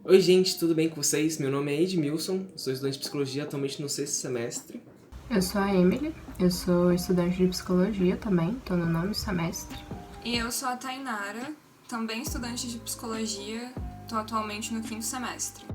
Oi gente, tudo bem com vocês? Meu nome é Edmilson, sou estudante de Psicologia atualmente no 6º semestre. Eu sou a Emily, eu sou estudante de Psicologia também, estou no 9º semestre. E eu sou a Tainara, também estudante de Psicologia, estou atualmente no 5º semestre.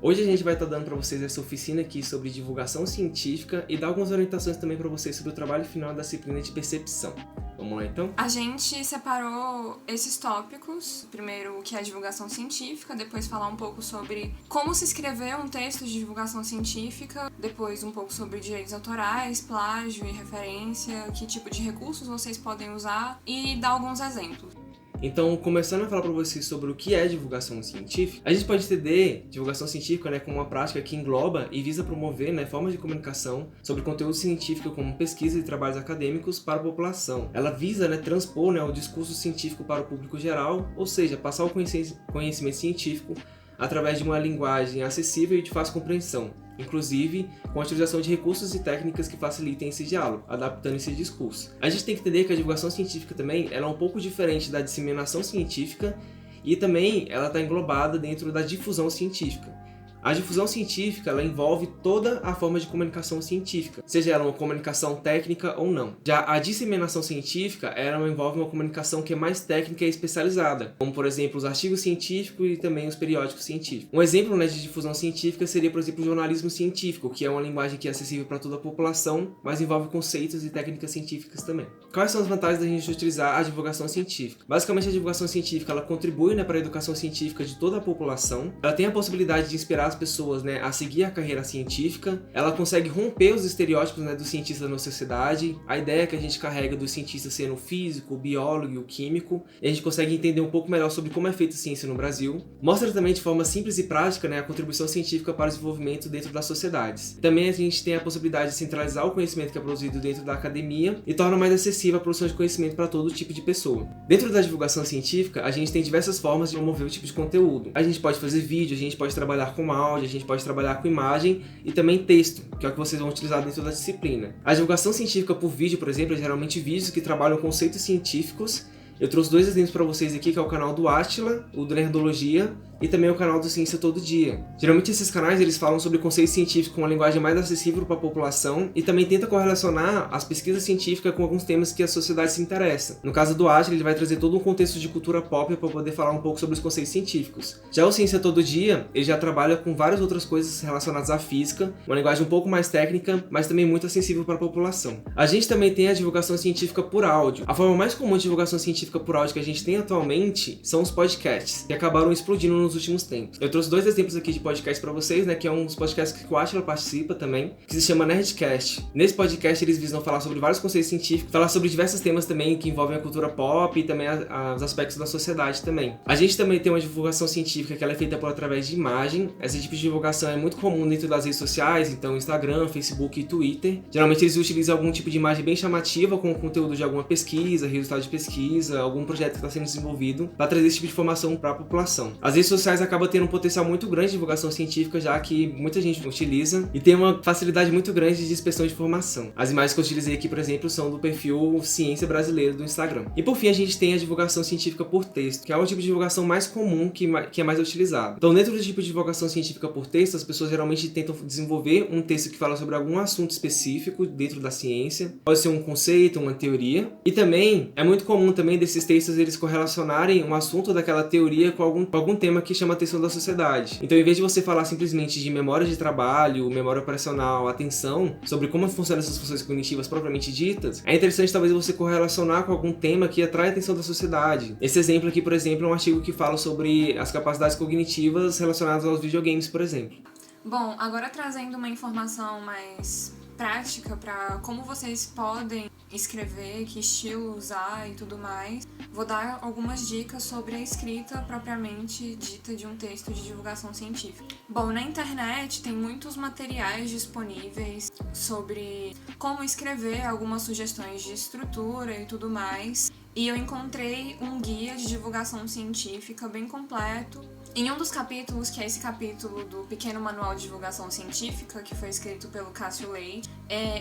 Hoje a gente vai estar dando para vocês essa oficina aqui sobre divulgação científica e dar algumas orientações também para vocês sobre o trabalho final da disciplina de percepção. Vamos lá então? A gente separou esses tópicos, primeiro o que é divulgação científica, depois falar um pouco sobre como se escrever um texto de divulgação científica, depois um pouco sobre direitos autorais, plágio e referência, que tipo de recursos vocês podem usar e dar alguns exemplos. Então, começando a falar para vocês sobre o que é divulgação científica, a gente pode entender divulgação científica, como uma prática que engloba e visa promover, formas de comunicação sobre conteúdo científico como pesquisa e trabalhos acadêmicos para a população. Ela visa, transpor, o discurso científico para o público geral, ou seja, passar o conhecimento científico através de uma linguagem acessível e de fácil compreensão, inclusive com a utilização de recursos e técnicas que facilitem esse diálogo, adaptando esse discurso. A gente tem que entender que a divulgação científica também ela é um pouco diferente da disseminação científica e também ela está englobada dentro da difusão científica. A difusão científica ela envolve toda a forma de comunicação científica, seja ela uma comunicação técnica ou não. Já a disseminação científica ela envolve uma comunicação que é mais técnica e especializada, como por exemplo os artigos científicos e também os periódicos científicos. Um exemplo de difusão científica seria, por exemplo, o jornalismo científico, que é uma linguagem que é acessível para toda a população, mas envolve conceitos e técnicas científicas também. Quais são as vantagens da gente utilizar a divulgação científica? Basicamente, a divulgação científica ela contribui para a educação científica de toda a população. Ela tem a possibilidade de inspirar as pessoas a seguir a carreira científica, ela consegue romper os estereótipos do cientista na sociedade, a ideia que a gente carrega do cientista sendo o físico, o biólogo e o químico, e a gente consegue entender um pouco melhor sobre como é feita a ciência no Brasil. Mostra também de forma simples e prática a contribuição científica para o desenvolvimento dentro das sociedades. Também a gente tem a possibilidade de centralizar o conhecimento que é produzido dentro da academia e torna mais acessível a produção de conhecimento para todo tipo de pessoa. Dentro da divulgação científica, a gente tem diversas formas de promover o tipo de conteúdo. A gente pode fazer vídeo, a gente pode trabalhar com áudio, a gente pode trabalhar com imagem e também texto, que é o que vocês vão utilizar dentro da disciplina. A divulgação científica por vídeo, por exemplo, é geralmente vídeos que trabalham conceitos científicos. Eu trouxe 2 exemplos para vocês aqui, que é o canal do Átila, o do Nerdologia, e também o canal do Ciência Todo Dia. Geralmente esses canais eles falam sobre conceitos científicos com uma linguagem mais acessível para a população e também tenta correlacionar as pesquisas científicas com alguns temas que a sociedade se interessa. No caso do Átila, ele vai trazer todo um contexto de cultura pop para poder falar um pouco sobre os conceitos científicos. Já o Ciência Todo Dia, ele já trabalha com várias outras coisas relacionadas à física, uma linguagem um pouco mais técnica, mas também muito acessível para a população. A gente também tem a divulgação científica por áudio. A forma mais comum de divulgação científica por áudio que a gente tem atualmente são os podcasts, que acabaram explodindo nos últimos tempos. Eu trouxe 2 exemplos aqui de podcast para vocês, que é um dos podcasts que o Átila participa também, que se chama Nerdcast. Nesse podcast eles visam falar sobre vários conceitos científicos, falar sobre diversos temas também que envolvem a cultura pop e também os aspectos da sociedade também. A gente também tem uma divulgação científica que ela é feita através de imagem. Esse tipo de divulgação é muito comum dentro das redes sociais, então Instagram, Facebook e Twitter. Geralmente eles utilizam algum tipo de imagem bem chamativa com o conteúdo de alguma pesquisa, resultado de pesquisa, algum projeto que está sendo desenvolvido para trazer esse tipo de informação para a população. As redes sociais acabam tendo um potencial muito grande de divulgação científica, já que muita gente utiliza e tem uma facilidade muito grande de dispersão de informação. As imagens que eu utilizei aqui, por exemplo, são do perfil Ciência Brasileira do Instagram. E por fim, a gente tem a divulgação científica por texto, que é o tipo de divulgação mais comum que é mais utilizado. Então, dentro do tipo de divulgação científica por texto, as pessoas geralmente tentam desenvolver um texto que fala sobre algum assunto específico dentro da ciência. Pode ser um conceito, uma teoria. E também, é muito comum também desses textos eles correlacionarem um assunto daquela teoria com algum tema que chama a atenção da sociedade. Então, em vez de você falar simplesmente de memória de trabalho, memória operacional, atenção, sobre como funcionam essas funções cognitivas propriamente ditas, é interessante talvez você correlacionar com algum tema que atrai a atenção da sociedade. Esse exemplo aqui, por exemplo, é um artigo que fala sobre as capacidades cognitivas relacionadas aos videogames, por exemplo. Bom, agora trazendo uma informação mais prática para como vocês podem escrever, que estilo usar e tudo mais, vou dar algumas dicas sobre a escrita propriamente dita de um texto de divulgação científica. Bom, na internet tem muitos materiais disponíveis sobre como escrever, algumas sugestões de estrutura e tudo mais. E eu encontrei um guia de divulgação científica bem completo Em um dos capítulos, que é esse capítulo do Pequeno Manual de Divulgação Científica, que foi escrito pelo Cássio Leite,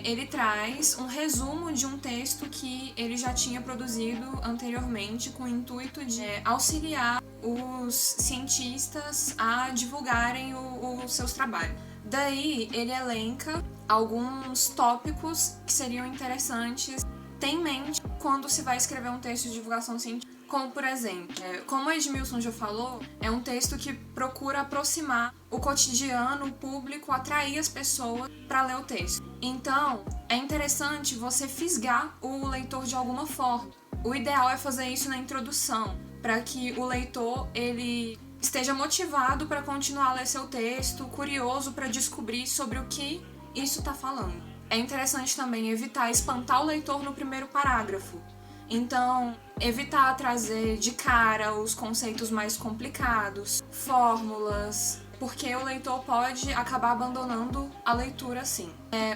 ele traz um resumo de um texto que ele já tinha produzido anteriormente com o intuito de auxiliar os cientistas a divulgarem os seus trabalhos. Daí, ele elenca alguns tópicos que seriam interessantes ter em mente quando se vai escrever um texto de divulgação científica. Como, por exemplo, como o Edmilson já falou, é um texto que procura aproximar o cotidiano, o público, atrair as pessoas para ler o texto. Então, é interessante você fisgar o leitor de alguma forma. O ideal é fazer isso na introdução, para que o leitor ele esteja motivado para continuar a ler seu texto, curioso para descobrir sobre o que isso está falando. É interessante também evitar espantar o leitor no primeiro parágrafo. Então, evitar trazer de cara os conceitos mais complicados, fórmulas, porque o leitor pode acabar abandonando a leitura assim.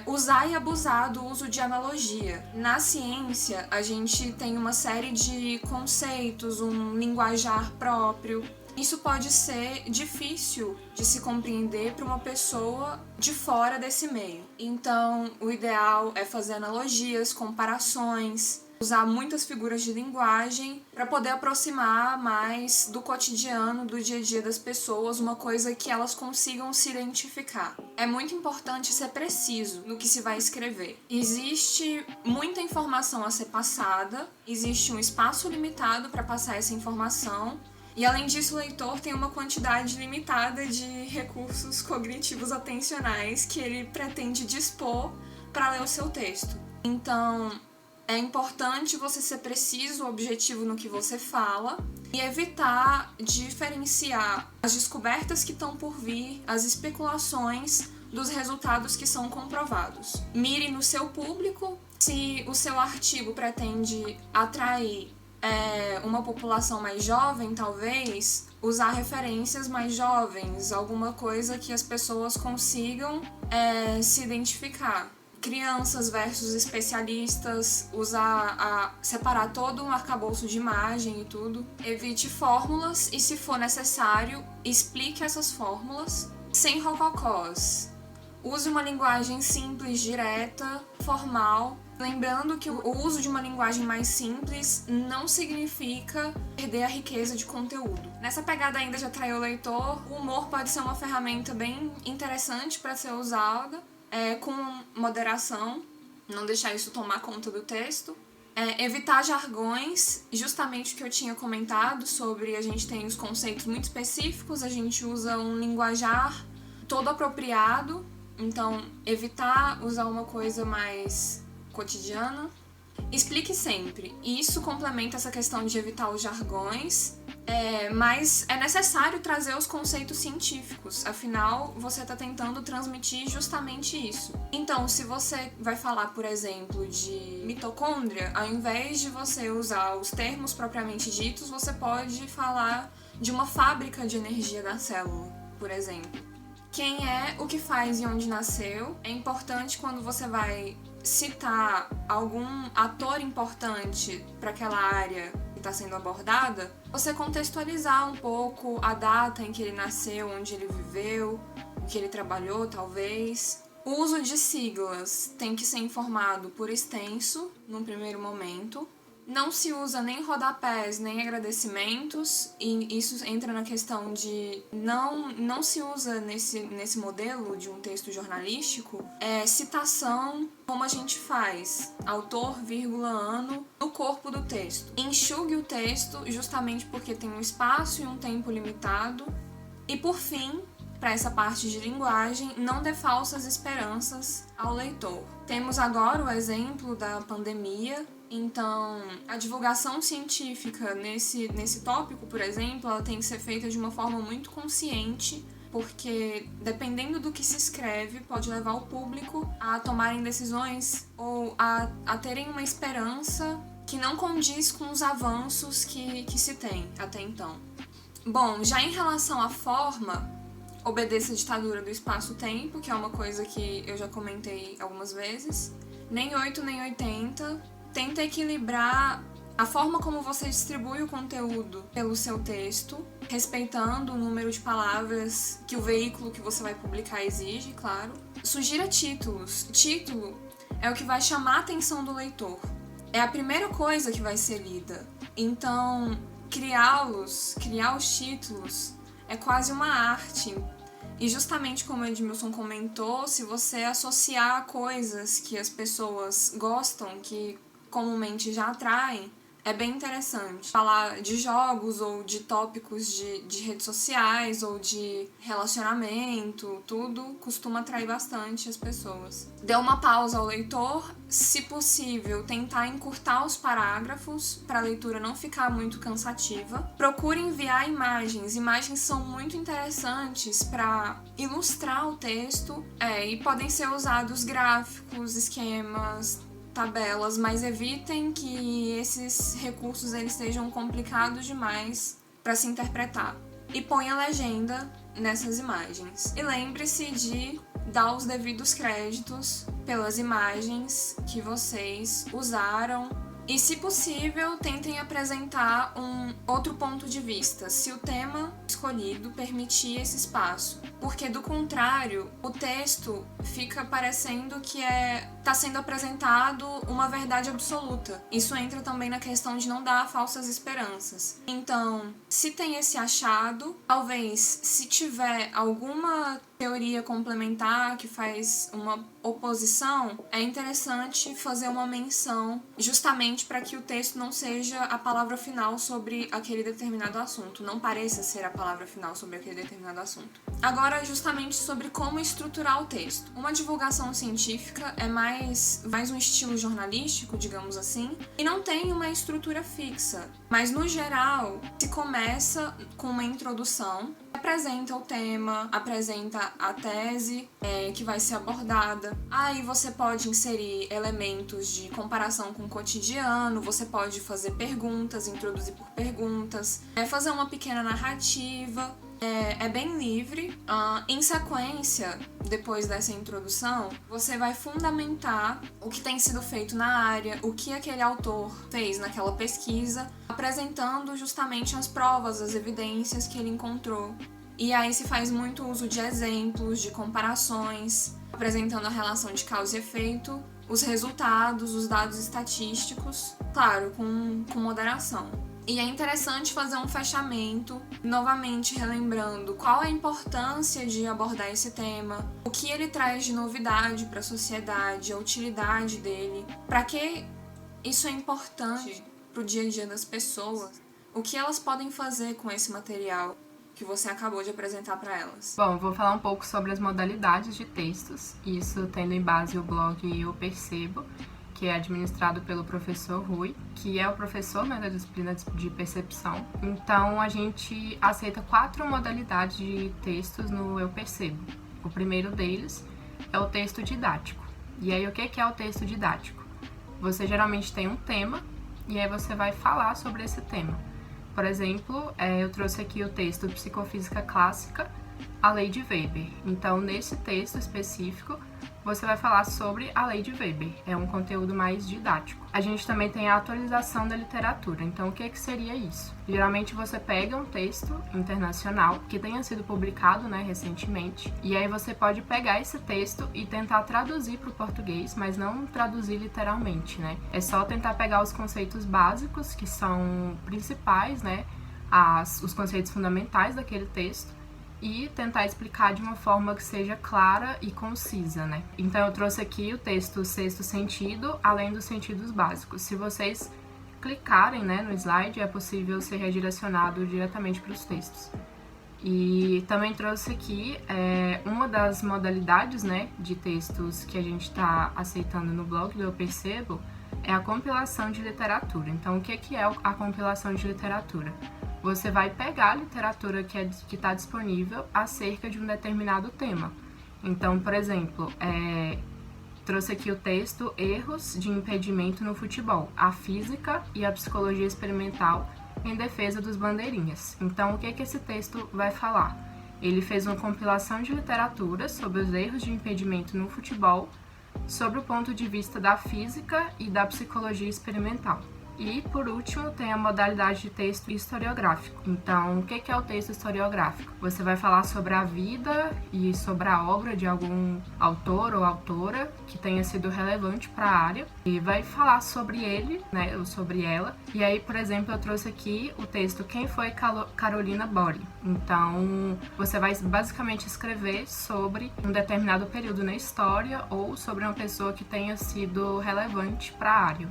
Usar e abusar do uso de analogia. Na ciência, a gente tem uma série de conceitos, um linguajar próprio. Isso pode ser difícil de se compreender para uma pessoa de fora desse meio. Então, o ideal é fazer analogias, comparações, usar muitas figuras de linguagem para poder aproximar mais do cotidiano, do dia a dia das pessoas, uma coisa que elas consigam se identificar. É muito importante ser preciso no que se vai escrever. Existe muita informação a ser passada, existe um espaço limitado para passar essa informação, e além disso o leitor tem uma quantidade limitada de recursos cognitivos atencionais que ele pretende dispor para ler o seu texto. Então, é importante você ser preciso, objetivo no que você fala e evitar diferenciar as descobertas que estão por vir, as especulações dos resultados que são comprovados. Mire no seu público. Se o seu artigo pretende atrair uma população mais jovem, talvez, usar referências mais jovens, alguma coisa que as pessoas consigam se identificar. Crianças versus especialistas, separar todo um arcabouço de imagem e tudo. Evite fórmulas e, se for necessário, explique essas fórmulas sem rococós. Use uma linguagem simples, direta, formal. Lembrando que o uso de uma linguagem mais simples não significa perder a riqueza de conteúdo. Nessa pegada ainda de atrair o leitor, o humor pode ser uma ferramenta bem interessante para ser usada, com moderação, não deixar isso tomar conta do texto. Evitar jargões, justamente o que eu tinha comentado sobre a gente tem os conceitos muito específicos, a gente usa um linguajar todo apropriado, então evitar usar uma coisa mais cotidiana. Explique sempre. Isso complementa essa questão de evitar os jargões, mas é necessário trazer os conceitos científicos, afinal você está tentando transmitir justamente isso. Então, se você vai falar, por exemplo, de mitocôndria, ao invés de você usar os termos propriamente ditos, você pode falar de uma fábrica de energia da célula, por exemplo. Quem é, o que faz e onde nasceu. É importante quando você vai citar algum ator importante para aquela área que está sendo abordada, você contextualizar um pouco a data em que ele nasceu, onde ele viveu, o que ele trabalhou, talvez. O uso de siglas tem que ser informado por extenso, num primeiro momento. Não se usa nem rodapés, nem agradecimentos, e isso entra na questão de não se usa nesse modelo de um texto jornalístico citação, como a gente faz, autor, vírgula, ano, no corpo do texto. Enxugue o texto justamente porque tem um espaço e um tempo limitado. E por fim, para essa parte de linguagem, não dê falsas esperanças ao leitor. Temos agora o exemplo da pandemia. Então, a divulgação científica nesse tópico, por exemplo, ela tem que ser feita de uma forma muito consciente, porque dependendo do que se escreve, pode levar o público a tomarem decisões ou a terem uma esperança que não condiz com os avanços que se tem até então. Bom, já em relação à forma, obedeça a ditadura do espaço-tempo, que é uma coisa que eu já comentei algumas vezes. Nem 8, nem 80. Tenta equilibrar A forma como você distribui o conteúdo pelo seu texto, respeitando o número de palavras que o veículo que você vai publicar exige, claro. Sugira títulos. Título é o que vai chamar a atenção do leitor. É a primeira coisa que vai ser lida. Então, criar os títulos é quase uma arte. E justamente como o Edmilson comentou, se você associar coisas que as pessoas gostam, que comumente já atraem, é bem interessante. Falar de jogos ou de tópicos de redes sociais ou de relacionamento, tudo costuma atrair bastante as pessoas. Dê uma pausa ao leitor, se possível, tentar encurtar os parágrafos para a leitura não ficar muito cansativa. Procure enviar imagens. Imagens são muito interessantes para ilustrar o texto e podem ser usados gráficos, esquemas, tabelas, mas evitem que esses recursos eles sejam complicados demais para se interpretar. E ponha legenda nessas imagens. E lembre-se de dar os devidos créditos pelas imagens que vocês usaram. E, se possível, tentem apresentar um outro ponto de vista, se o tema escolhido permitir esse espaço. Porque, do contrário, o texto fica parecendo que está sendo apresentado uma verdade absoluta. Isso entra também na questão de não dar falsas esperanças. Então, se tem esse achado, talvez, se tiver alguma teoria complementar que faz uma oposição, é interessante fazer uma menção justamente para que o texto não seja a palavra final sobre aquele determinado assunto, não pareça ser a palavra final sobre aquele determinado assunto. Agora, justamente sobre como estruturar o texto. Uma divulgação científica é mais um estilo jornalístico, digamos assim, e não tem uma estrutura fixa, mas no geral se começa com uma introdução, apresenta o tema, apresenta a tese que vai ser abordada. Aí você pode inserir elementos de comparação com o cotidiano, você pode fazer perguntas, introduzir por perguntas, fazer uma pequena narrativa. É bem livre. Em sequência, depois dessa introdução, você vai fundamentar o que tem sido feito na área, o que aquele autor fez naquela pesquisa, apresentando justamente as provas, as evidências que ele encontrou. E aí se faz muito uso de exemplos, de comparações, apresentando a relação de causa e efeito, os resultados, os dados estatísticos, claro, com moderação. E é interessante fazer um fechamento, novamente relembrando qual a importância de abordar esse tema, o que ele traz de novidade para a sociedade, a utilidade dele, para que isso é importante para o dia a dia das pessoas, o que elas podem fazer com esse material que você acabou de apresentar para elas. Bom, vou falar um pouco sobre as modalidades de textos, isso tendo em base o blog Eu Percebo, que é administrado pelo professor Rui, que é o professor da disciplina de percepção. Então, a gente aceita 4 modalidades de textos no Eu Percebo. O primeiro deles é o texto didático. E aí, o que é o texto didático? Você geralmente tem um tema, e aí você vai falar sobre esse tema. Por exemplo, eu trouxe aqui o texto Psicofísica Clássica, a Lei de Weber. Então, nesse texto específico, você vai falar sobre a Lei de Weber. É um conteúdo mais didático. A gente também tem a atualização da literatura. Então, o que seria isso? Geralmente, você pega um texto internacional que tenha sido publicado, recentemente, e aí você pode pegar esse texto e tentar traduzir para o português, mas não traduzir literalmente, É só tentar pegar os conceitos básicos, que são principais, os conceitos fundamentais daquele texto, e tentar explicar de uma forma que seja clara e concisa, Então eu trouxe aqui o texto Sexto Sentido, além dos sentidos básicos. Se vocês clicarem, no slide, é possível ser redirecionado diretamente para os textos. E também trouxe aqui uma das modalidades, de textos que a gente está aceitando no blog do Eu Percebo, é a compilação de literatura. Então, o que é a compilação de literatura? Você vai pegar a literatura que está disponível acerca de um determinado tema. Então, por exemplo, trouxe aqui o texto Erros de Impedimento no Futebol, a Física e a Psicologia Experimental em Defesa dos Bandeirinhas. Então, o que esse texto vai falar? Ele fez uma compilação de literatura sobre os erros de impedimento no futebol, sobre o ponto de vista da física e da psicologia experimental. E, por último, tem a modalidade de texto historiográfico. Então, o que é o texto historiográfico? Você vai falar sobre a vida e sobre a obra de algum autor ou autora que tenha sido relevante para a área e vai falar sobre ele, né, ou sobre ela. E aí, por exemplo, eu trouxe aqui o texto Quem foi Carolina Bore? Então, você vai basicamente escrever sobre um determinado período na história ou sobre uma pessoa que tenha sido relevante para a área.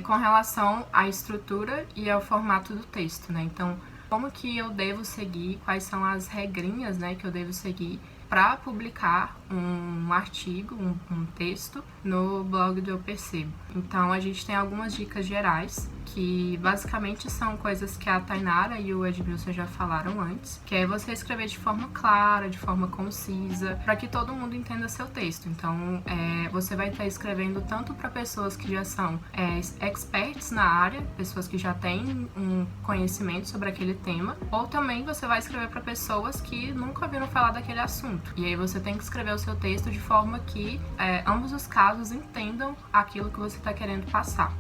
Com relação à estrutura e ao formato do texto, né? Então, como que eu devo seguir, quais são as regrinhas, né, que eu devo seguir para publicar um artigo, um texto no blog do Eu Percebo. Então, a gente tem algumas dicas gerais que basicamente são coisas que a Tainara e o Edmilson já falaram antes, que é você escrever de forma clara, de forma concisa, para que todo mundo entenda seu texto. Então, você vai estar escrevendo tanto para pessoas que já são experts na área, pessoas que já têm um conhecimento sobre aquele tema, ou também você vai escrever para pessoas que nunca ouviram falar daquele assunto. E aí você tem que escrever o seu texto de forma que ambos os casos entendam aquilo que você está querendo passar.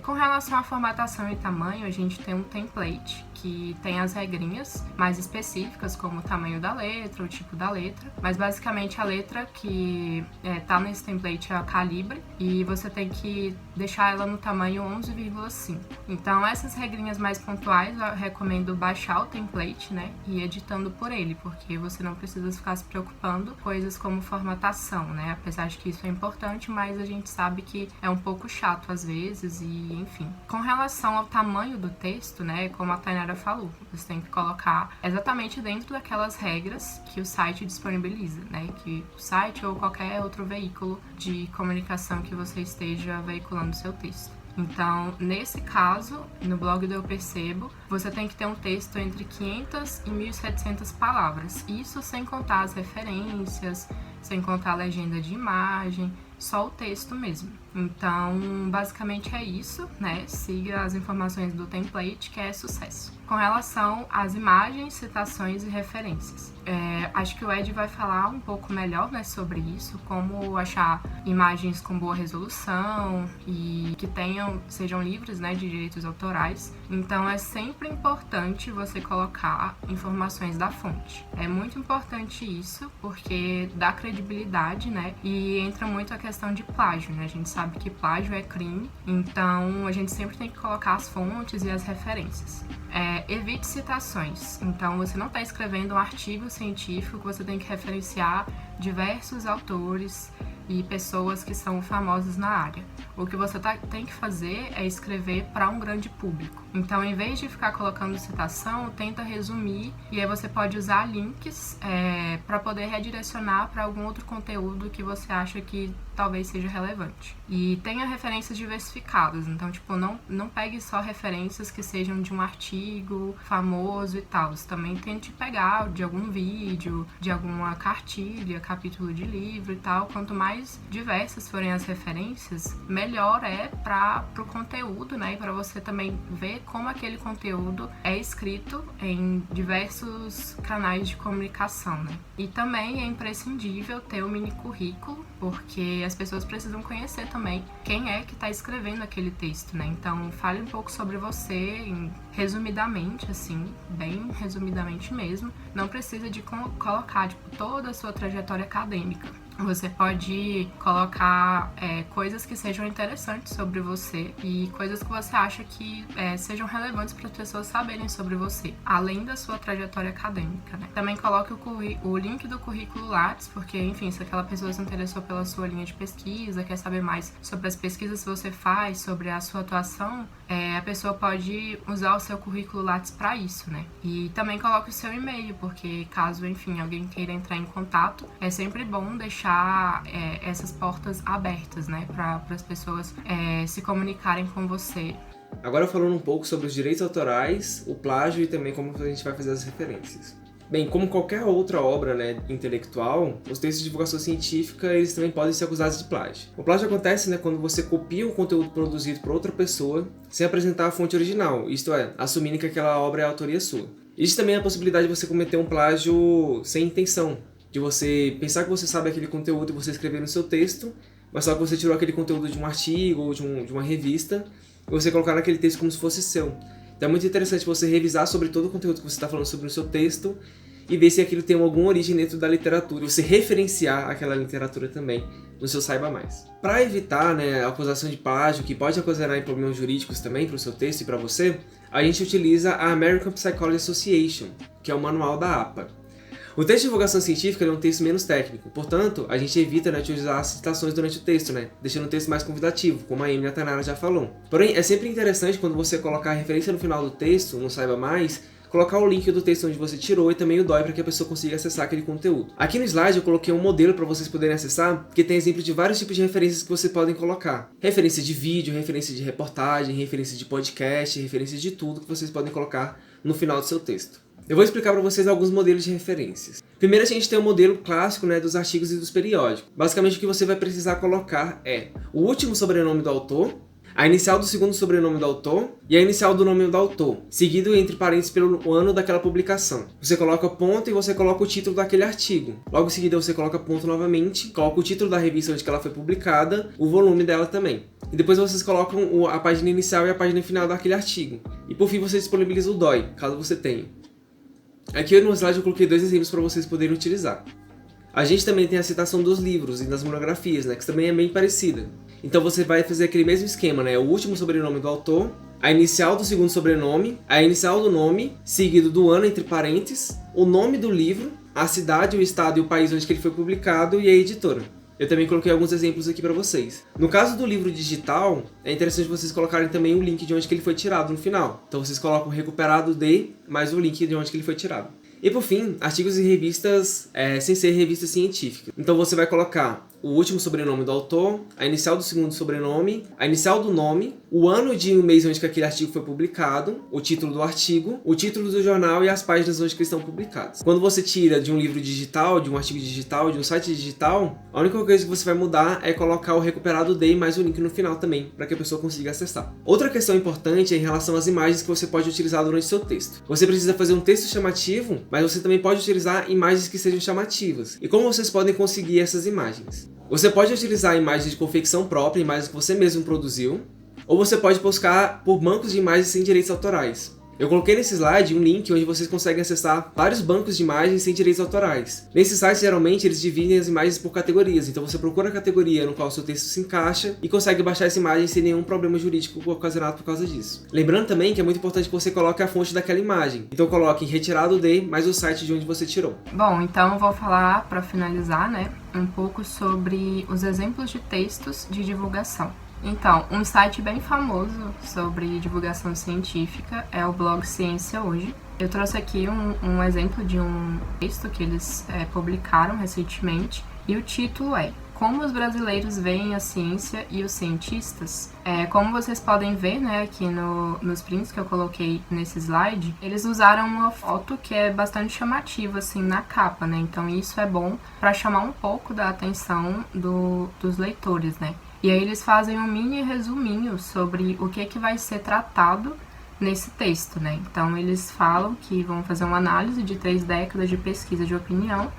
Com relação à formatação e tamanho, a gente tem um template que tem as regrinhas mais específicas, como o tamanho da letra, o tipo da letra, mas basicamente a letra que tá nesse template é a calibre e você tem que deixar ela no tamanho 11,5. Então, essas regrinhas mais pontuais eu recomendo baixar o template, né, e ir editando por ele, porque você não precisa ficar se preocupando com coisas como formatação, né, apesar de que isso é importante, mas a gente sabe que é um pouco chato às vezes e enfim. Com relação ao tamanho do texto, né, como a Tainara falou, você tem que colocar exatamente dentro daquelas regras que o site disponibiliza, né, que o site ou qualquer outro veículo de comunicação que você esteja veiculando o seu texto. Então, nesse caso, no blog do Eu Percebo, você tem que ter um texto entre 500 e 1.700 palavras. Isso sem contar as referências, sem contar a legenda de imagem, só o texto mesmo. Então, basicamente é isso, né? Siga as informações do template, que é sucesso. Com relação às imagens, citações e referências. Acho que o Ed vai falar um pouco melhor, né, sobre isso, como achar imagens com boa resolução e que sejam livres, né, de direitos autorais. Então, é sempre importante você colocar informações da fonte. É muito importante isso, porque dá credibilidade, né, e entra muito a questão de plágio, né? A gente sabe que plágio é crime, então a gente sempre tem que colocar as fontes e as referências. Evite citações. Então, você não está escrevendo um artigo científico que você tem que referenciar diversos autores e pessoas que são famosas na área. O que você tem que fazer é escrever para um grande público. Então, em vez de ficar colocando citação, tenta resumir e aí você pode usar links para poder redirecionar para algum outro conteúdo que você acha que talvez seja relevante. E tenha referências diversificadas. Então, tipo, não pegue só referências que sejam de um artigo famoso e tal. Você também tente pegar de algum vídeo, de alguma cartilha, capítulo de livro e tal. Quanto mais diversas forem as referências, melhor é para o conteúdo, né? E para você também ver como aquele conteúdo é escrito em diversos canais de comunicação, né? E também é imprescindível ter um mini currículo, porque as pessoas precisam conhecer também quem é que está escrevendo aquele texto, né? Então, fale um pouco sobre você, resumidamente, assim, bem resumidamente mesmo. Não precisa de colocar, tipo, toda a sua trajetória acadêmica. Você pode colocar coisas que sejam interessantes sobre você e coisas que você acha que sejam relevantes para as pessoas saberem sobre você, além da sua trajetória acadêmica, né? Também coloque o link do currículo Lattes, porque, enfim, se aquela pessoa se interessou pela sua linha de pesquisa, quer saber mais sobre as pesquisas que você faz, sobre a sua atuação, a pessoa pode usar o seu currículo Lattes para isso, né? E também coloque o seu e-mail, porque caso, enfim, alguém queira entrar em contato, é sempre bom deixar essas portas abertas, né, para as pessoas se comunicarem com você. Agora falando um pouco sobre os direitos autorais, o plágio e também como a gente vai fazer as referências. Bem, como qualquer outra obra, né, intelectual, os textos de divulgação científica eles também podem ser acusados de plágio. O plágio acontece, né, quando você copia o conteúdo produzido por outra pessoa sem apresentar a fonte original, isto é, assumindo que aquela obra é autoria sua. Existe também a possibilidade de você cometer um plágio sem intenção, de você pensar que você sabe aquele conteúdo e você escrever no seu texto, mas só que você tirou aquele conteúdo de um artigo ou de uma revista e você colocar naquele texto como se fosse seu. Então é muito interessante você revisar sobre todo o conteúdo que você está falando sobre o seu texto e ver se aquilo tem alguma origem dentro da literatura, e você referenciar aquela literatura também no seu Saiba Mais. Para evitar, né, a acusação de plágio, que pode ocasionar em problemas jurídicos também para o seu texto e para você, a gente utiliza a American Psychology Association, que é o manual da APA. O texto de divulgação científica é um texto menos técnico, portanto, a gente evita, né, de usar citações durante o texto, né, deixando o texto mais convidativo, como a Amy e a Tainara já falou. Porém, é sempre interessante quando você colocar a referência no final do texto, no Saiba Mais, colocar o link do texto onde você tirou e também o DOI para que a pessoa consiga acessar aquele conteúdo. Aqui no slide eu coloquei um modelo para vocês poderem acessar, que tem exemplo de vários tipos de referências que vocês podem colocar. Referência de vídeo, referência de reportagem, referência de podcast, referência de tudo que vocês podem colocar no final do seu texto. Eu vou explicar para vocês alguns modelos de referências. Primeiro a gente tem o modelo clássico, né, dos artigos e dos periódicos. Basicamente o que você vai precisar colocar é o último sobrenome do autor, a inicial do segundo sobrenome do autor e a inicial do nome do autor, seguido entre parênteses pelo ano daquela publicação. Você coloca ponto e você coloca o título daquele artigo. Logo em seguida você coloca ponto novamente, coloca o título da revista onde ela foi publicada, o volume dela também. E depois vocês colocam a página inicial e a página final daquele artigo. E por fim você disponibiliza o DOI, caso você tenha. Aqui no slide eu coloquei 2 exemplos para vocês poderem utilizar. A gente também tem a citação dos livros e das monografias, né, que também é bem parecida. Então você vai fazer aquele mesmo esquema, né? O último sobrenome do autor, a inicial do segundo sobrenome, a inicial do nome, seguido do ano entre parênteses, o nome do livro, a cidade, o estado e o país onde ele foi publicado e a editora. Eu também coloquei alguns exemplos aqui para vocês. No caso do livro digital, é interessante vocês colocarem também o link de onde ele foi tirado no final. Então vocês colocam recuperado de, mais o link de onde ele foi tirado. E por fim, artigos e revistas sem ser revistas científicas. Então você vai colocar o último sobrenome do autor, a inicial do segundo sobrenome, a inicial do nome, o ano e o mês onde aquele artigo foi publicado, o título do artigo, o título do jornal e as páginas onde eles estão publicados. Quando você tira de um livro digital, de um artigo digital, de um site digital, a única coisa que você vai mudar é colocar o recuperado de mais o link no final também, para que a pessoa consiga acessar. Outra questão importante é em relação às imagens que você pode utilizar durante seu texto. Você precisa fazer um texto chamativo, mas você também pode utilizar imagens que sejam chamativas. E como vocês podem conseguir essas imagens? Você pode utilizar imagens de confecção própria, imagens que você mesmo produziu, ou você pode buscar por bancos de imagens sem direitos autorais. Eu coloquei nesse slide um link onde vocês conseguem acessar vários bancos de imagens sem direitos autorais. Nesses sites, geralmente, eles dividem as imagens por categorias, então você procura a categoria no qual o seu texto se encaixa e consegue baixar essa imagem sem nenhum problema jurídico ocasionado por causa disso. Lembrando também que é muito importante que você coloque a fonte daquela imagem. Então coloque retirado de, mais o site de onde você tirou. Bom, então eu vou falar, para finalizar, né, um pouco sobre os exemplos de textos de divulgação. Então, um site bem famoso sobre divulgação científica é o blog Ciência Hoje. Eu trouxe aqui um exemplo de um texto que eles publicaram recentemente e o título é Como os brasileiros veem a ciência e os cientistas. Como vocês podem ver, né, aqui nos prints que eu coloquei nesse slide, eles usaram uma foto que é bastante chamativa assim na capa, né? Então isso é bom para chamar um pouco da atenção dos leitores, né? E aí eles fazem um mini resuminho sobre o que vai ser tratado nesse texto, né? Então eles falam que vão fazer uma análise de 3 décadas de pesquisa de opinião,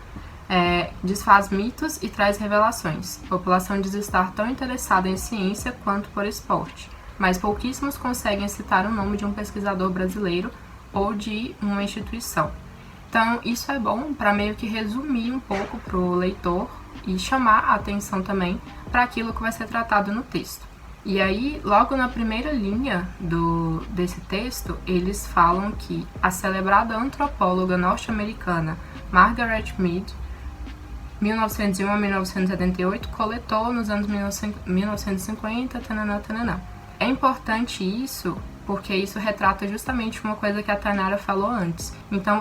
desfaz mitos e traz revelações. A população diz estar tão interessada em ciência quanto por esporte, mas pouquíssimos conseguem citar o nome de um pesquisador brasileiro ou de uma instituição. Então isso é bom para meio que resumir um pouco para o leitor e chamar a atenção também para aquilo que vai ser tratado no texto. E aí, logo na primeira linha desse texto, eles falam que a celebrada antropóloga norte-americana Margaret Mead, 1901 a 1978, coletou nos anos 1950, tananã. É importante isso porque isso retrata justamente uma coisa que a Tainara falou antes. Então,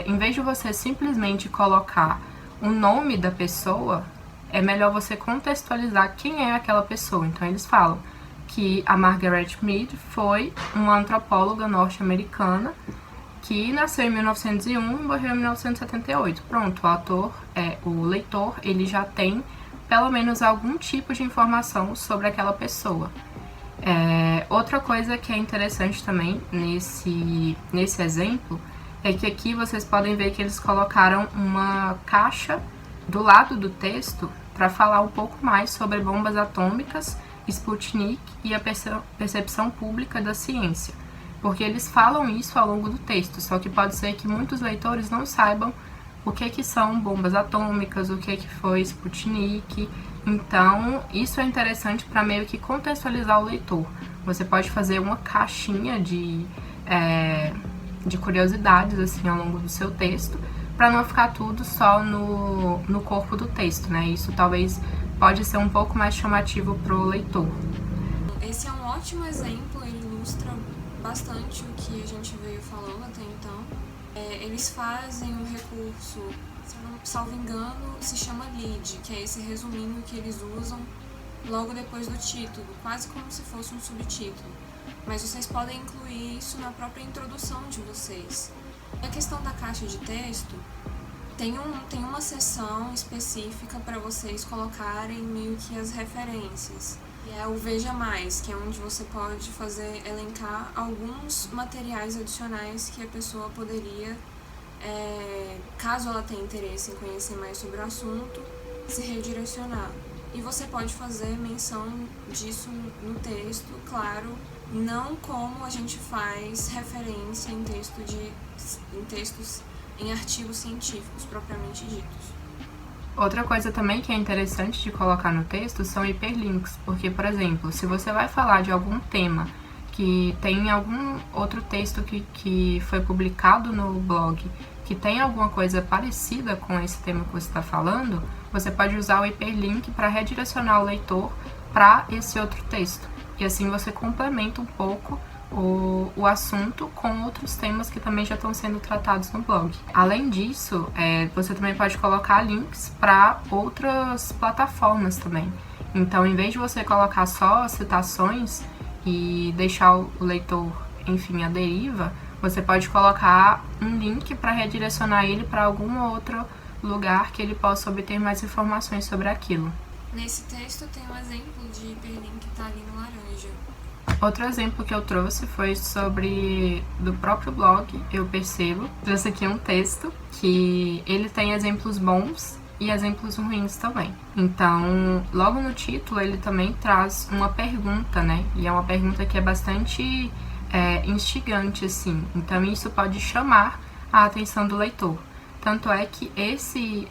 em vez de você simplesmente colocar o nome da pessoa, é melhor você contextualizar quem é aquela pessoa. Então eles falam que a Margaret Mead foi uma antropóloga norte-americana que nasceu em 1901 e morreu em 1978. Pronto, o leitor, ele já tem pelo menos algum tipo de informação sobre aquela pessoa. Outra coisa que é interessante também nesse exemplo é que aqui vocês podem ver que eles colocaram uma caixa do lado do texto para falar um pouco mais sobre bombas atômicas Sputnik e a percepção pública da ciência, porque eles falam isso ao longo do texto, só que pode ser que muitos leitores não saibam o que são bombas atômicas, o que foi Sputnik. Então, isso é interessante para meio que contextualizar o leitor. Você pode fazer uma caixinha de curiosidades assim ao longo do seu texto, para não ficar tudo só no corpo do texto, né? Isso talvez pode ser um pouco mais chamativo para o leitor. Esse é um ótimo exemplo, ele ilustra bastante o que a gente veio falando até então. Eles fazem um recurso, se eu não salvo engano, se chama lead, que é esse resuminho que eles usam logo depois do título, quase como se fosse um subtítulo. Mas vocês podem incluir isso na própria introdução de vocês. A questão da caixa de texto, tem uma seção específica para vocês colocarem meio que as referências. E é o Veja Mais, que é onde você pode elencar alguns materiais adicionais que a pessoa poderia, caso ela tenha interesse em conhecer mais sobre o assunto, se redirecionar. E você pode fazer menção disso no texto, claro, não como a gente faz referência em textos em artigos científicos propriamente ditos. Outra coisa também que é interessante de colocar no texto são hiperlinks, porque, por exemplo, se você vai falar de algum tema que tem algum outro texto que foi publicado no blog, que tem alguma coisa parecida com esse tema que você está falando, você pode usar o hiperlink para redirecionar o leitor para esse outro texto. E assim você complementa um pouco o assunto com outros temas que também já estão sendo tratados no blog. Além disso, você também pode colocar links para outras plataformas também. Então, em vez de você colocar só citações e deixar o leitor, enfim, à deriva, você pode colocar um link para redirecionar ele para algum outro lugar que ele possa obter mais informações sobre aquilo. Nesse texto tem um exemplo de hiperlink que está ali no laranja. Outro exemplo que eu trouxe foi do próprio blog Eu Percebo. Trouxe aqui um texto que ele tem exemplos bons e exemplos ruins também. Então, logo no título, ele também traz uma pergunta, né? E é uma pergunta que é bastante instigante, assim. Então, isso pode chamar a atenção do leitor. Tanto é que esse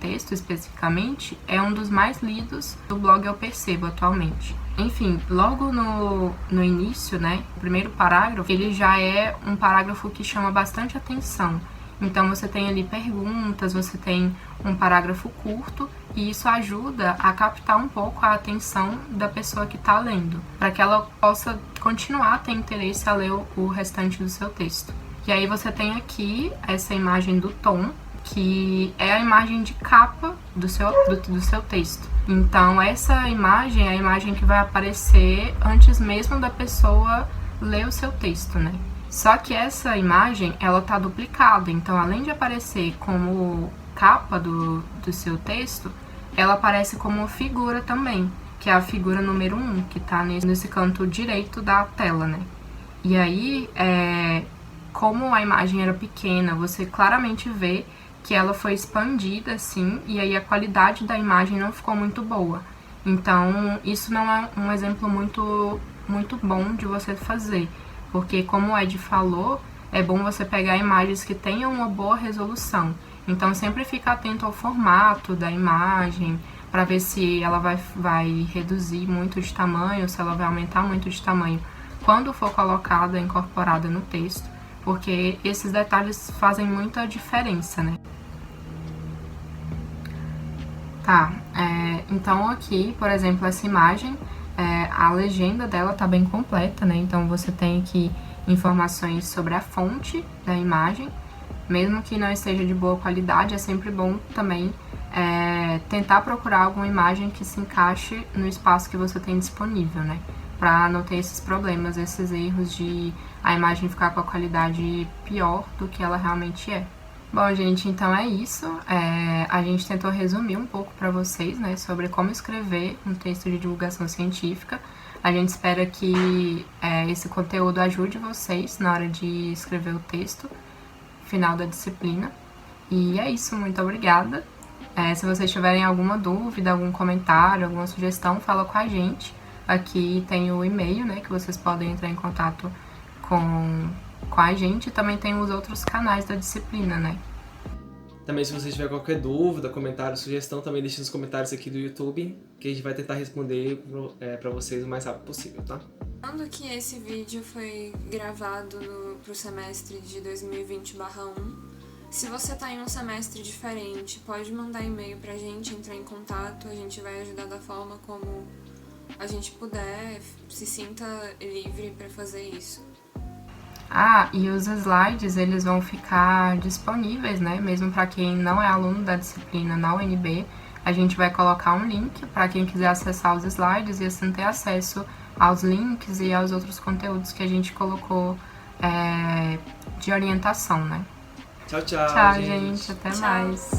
texto, especificamente, é um dos mais lidos do blog Eu Percebo atualmente. Enfim, logo no início, né, o primeiro parágrafo, ele já é um parágrafo que chama bastante atenção. Então, você tem ali perguntas, você tem um parágrafo curto, e isso ajuda a captar um pouco a atenção da pessoa que está lendo, para que ela possa continuar a ter interesse a ler o restante do seu texto. E aí você tem aqui essa imagem do Tom, que é a imagem de capa do seu texto. Então, essa imagem é a imagem que vai aparecer antes mesmo da pessoa ler o seu texto, né? Só que essa imagem, ela tá duplicada. Então, além de aparecer como capa do seu texto, ela aparece como uma figura também, que é a figura número 1, que tá nesse canto direito da tela, né? E aí, como a imagem era pequena, você claramente vê que ela foi expandida, assim, e aí a qualidade da imagem não ficou muito boa. Então, isso não é um exemplo muito, muito bom de você fazer, porque, como o Ed falou, é bom você pegar imagens que tenham uma boa resolução. Então, sempre fica atento ao formato da imagem, para ver se ela vai reduzir muito de tamanho, se ela vai aumentar muito de tamanho quando for colocada, incorporada no texto, porque esses detalhes fazem muita diferença, né? Tá, então aqui, por exemplo, essa imagem, a legenda dela tá bem completa, né? Então você tem aqui informações sobre a fonte da imagem, mesmo que não esteja de boa qualidade, é sempre bom também tentar procurar alguma imagem que se encaixe no espaço que você tem disponível, né? Para não ter esses problemas, esses erros de a imagem ficar com a qualidade pior do que ela realmente é. Bom, gente, então é isso. A gente tentou resumir um pouco para vocês, né, sobre como escrever um texto de divulgação científica. A gente espera que esse conteúdo ajude vocês na hora de escrever o texto final da disciplina. E é isso, muito obrigada. Se vocês tiverem alguma dúvida, algum comentário, alguma sugestão, fala com a gente. Aqui tem o e-mail, né, que vocês podem entrar em contato com a gente. Também tem os outros canais da disciplina, né? Também, se você tiver qualquer dúvida, comentário, sugestão, também deixe nos comentários aqui do YouTube, que a gente vai tentar responder pra vocês o mais rápido possível, tá? Lembrando que esse vídeo foi gravado pro semestre de 2020/1. Se você tá em um semestre diferente, pode mandar e-mail pra gente, entrar em contato, a gente vai ajudar da forma como a gente puder, se sinta livre para fazer isso. E os slides, eles vão ficar disponíveis, né? Mesmo para quem não é aluno da disciplina na UNB, a gente vai colocar um link para quem quiser acessar os slides e assim ter acesso aos links e aos outros conteúdos que a gente colocou de orientação, né? Tchau, tchau, Tchau, gente. Até Tchau. mais.